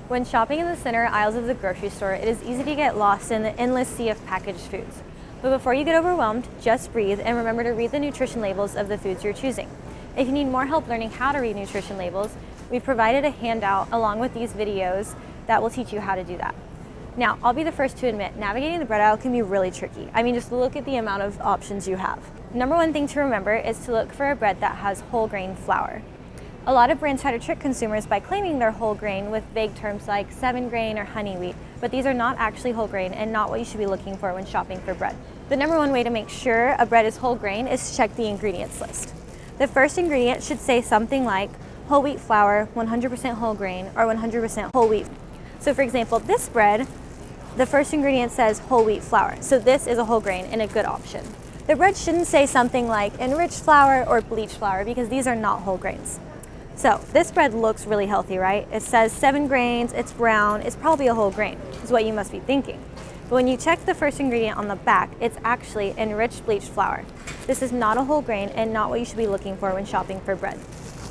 When shopping in the center aisles of the grocery store, it is easy to get lost in the endless sea of packaged foods. But before you get overwhelmed, just breathe and remember to read the nutrition labels of the foods you're choosing. If you need more help learning how to read nutrition labels, we've provided a handout along with these videos that will teach you how to do that. Now, I'll be the first to admit, navigating the bread aisle can be really tricky. I mean, just look at the amount of options you have. Number one thing to remember is to look for a bread that has whole grain flour. A lot of brands try to trick consumers by claiming they're whole grain with vague terms like 7-grain or honey wheat, but these are not actually whole grain and not what you should be looking for when shopping for bread. The number one way to make sure a bread is whole grain is to check the ingredients list. The first ingredient should say something like whole wheat flour, 100% whole grain, or 100% whole wheat. So for example, this bread, the first ingredient says whole wheat flour, so this is a whole grain and a good option. The bread shouldn't say something like enriched flour or bleached flour because these are not whole grains. So this bread looks really healthy, right? It says 7 grains, it's brown, it's probably a whole grain, is what you must be thinking. But when you check the first ingredient on the back, it's actually enriched bleached flour. This is not a whole grain and not what you should be looking for when shopping for bread.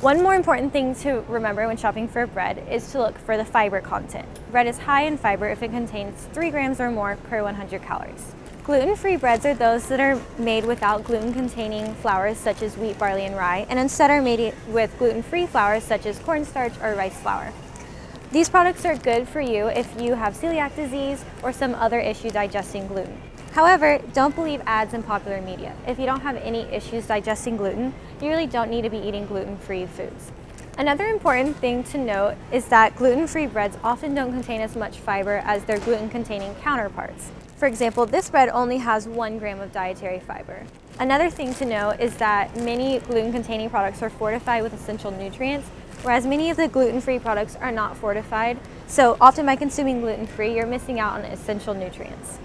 One more important thing to remember when shopping for bread is to look for the fiber content. Bread is high in fiber if it contains 3 grams or more per 100 calories. Gluten-free breads are those that are made without gluten-containing flours such as wheat, barley, and rye, and instead are made with gluten-free flours such as cornstarch or rice flour. These products are good for you if you have celiac disease or some other issue digesting gluten. However, don't believe ads in popular media. If you don't have any issues digesting gluten, you really don't need to be eating gluten-free foods. Another important thing to note is that gluten-free breads often don't contain as much fiber as their gluten-containing counterparts. For example, this bread only has 1 gram of dietary fiber. Another thing to note is that many gluten-containing products are fortified with essential nutrients, whereas many of the gluten-free products are not fortified. So often by consuming gluten-free, you're missing out on essential nutrients.